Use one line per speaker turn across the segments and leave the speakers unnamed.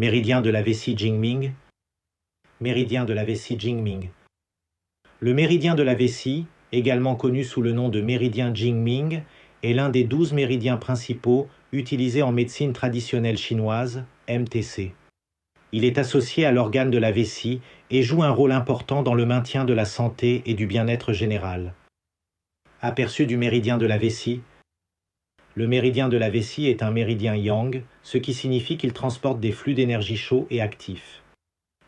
Méridien de la vessie Jingming. Méridien de la vessie Jingming. Le méridien de la vessie, également connu sous le nom de méridien Jingming, est l'un des 12 méridiens principaux utilisés en médecine traditionnelle chinoise, MTC. Il est associé à l'organe de la vessie et joue un rôle important dans le maintien de la santé et du bien-être général. Aperçu du méridien de la vessie. Le méridien de la vessie est un méridien yang, ce qui signifie qu'il transporte des flux d'énergie chauds et actifs.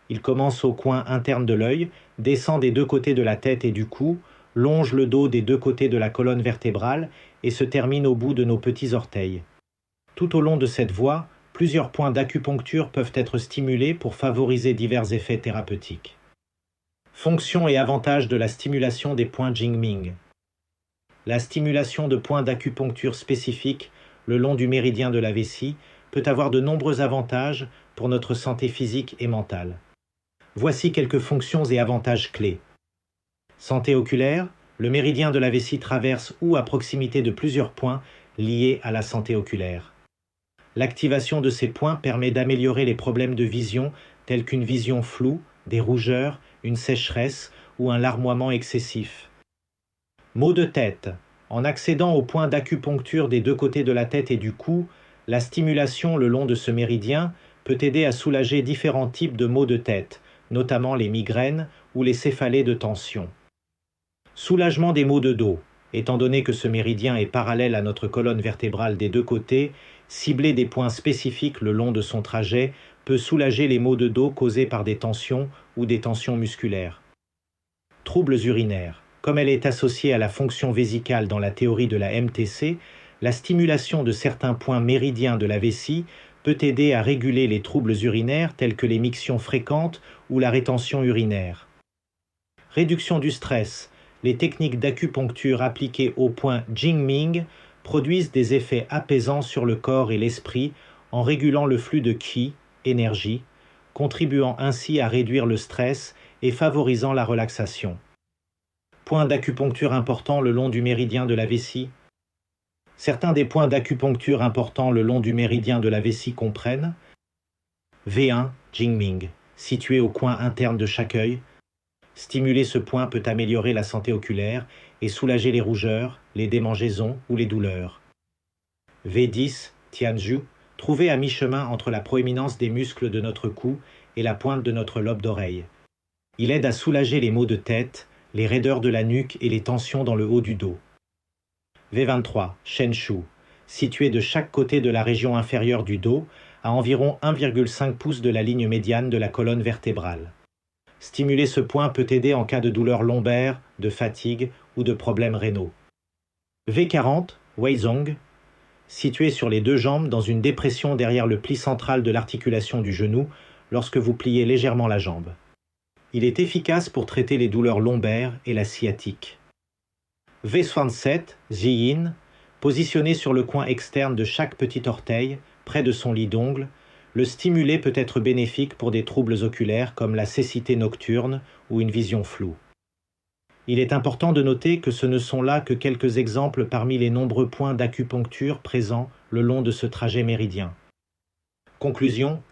Il commence au coin interne de l'œil, descend des deux côtés de la tête et du cou, longe le dos des deux côtés de la colonne vertébrale et se termine au bout de nos petits orteils. Tout au long de cette voie, plusieurs points d'acupuncture peuvent être stimulés pour favoriser divers effets thérapeutiques. Fonction et avantages de la stimulation des points Jingming. La stimulation de points d'acupuncture spécifiques le long du méridien de la vessie peut avoir de nombreux avantages pour notre santé physique et mentale. Voici quelques fonctions et avantages clés. Santé oculaire, le méridien de la vessie traverse ou à proximité de plusieurs points liés à la santé oculaire. L'activation de ces points permet d'améliorer les problèmes de vision tels qu'une vision floue, des rougeurs, une sécheresse ou un larmoiement excessif. Maux de tête. En accédant au point d'acupuncture des deux côtés de la tête et du cou, la stimulation le long de ce méridien peut aider à soulager différents types de maux de tête, notamment les migraines ou les céphalées de tension. Soulagement des maux de dos. Étant donné que ce méridien est parallèle à notre colonne vertébrale des deux côtés, cibler des points spécifiques le long de son trajet peut soulager les maux de dos causés par des tensions ou des tensions musculaires. Troubles urinaires. Comme elle est associée à la fonction vésicale dans la théorie de la MTC, la stimulation de certains points méridiens de la vessie peut aider à réguler les troubles urinaires tels que les mictions fréquentes ou la rétention urinaire. Réduction du stress. Les techniques d'acupuncture appliquées au point Jingming produisent des effets apaisants sur le corps et l'esprit en régulant le flux de qi, énergie, contribuant ainsi à réduire le stress et favorisant la relaxation. Points d'acupuncture importants le long du méridien de la vessie. Certains des points d'acupuncture importants le long du méridien de la vessie comprennent V1 Jingming, situé au coin interne de chaque œil. Stimuler ce point peut améliorer la santé oculaire et soulager les rougeurs, les démangeaisons ou les douleurs. V10 Tianzhu, trouvé à mi-chemin entre la proéminence des muscles de notre cou et la pointe de notre lobe d'oreille. Il aide à soulager les maux de tête, les raideurs de la nuque et les tensions dans le haut du dos. V23 Shenshu, situé de chaque côté de la région inférieure du dos, à environ 1,5 pouce de la ligne médiane de la colonne vertébrale. Stimuler ce point peut aider en cas de douleurs lombaires, de fatigue ou de problèmes rénaux. V40 Weizong, situé sur les deux jambes dans une dépression derrière le pli central de l'articulation du genou lorsque vous pliez légèrement la jambe. Il est efficace pour traiter les douleurs lombaires et la sciatique. V67 Ziyin, positionné sur le coin externe de chaque petit orteil, près de son lit d'ongles, le stimuler peut être bénéfique pour des troubles oculaires comme la cécité nocturne ou une vision floue. Il est important de noter que ce ne sont là que quelques exemples parmi les nombreux points d'acupuncture présents le long de ce trajet méridien. Conclusion.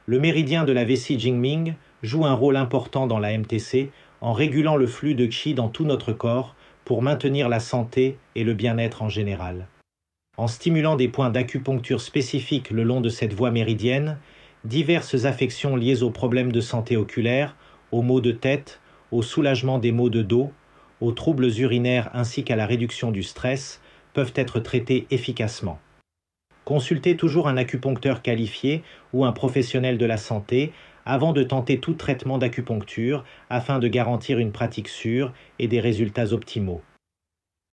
Le méridien de la vessie Jingming joue un rôle important dans la MTC en régulant le flux de qi dans tout notre corps pour maintenir la santé et le bien-être en général. En stimulant des points d'acupuncture spécifiques le long de cette voie méridienne, diverses affections liées aux problèmes de santé oculaire, aux maux de tête, au soulagement des maux de dos, aux troubles urinaires ainsi qu'à la réduction du stress peuvent être traitées efficacement. Consultez toujours un acupuncteur qualifié ou un professionnel de la santé avant de tenter tout traitement d'acupuncture afin de garantir une pratique sûre et des résultats optimaux.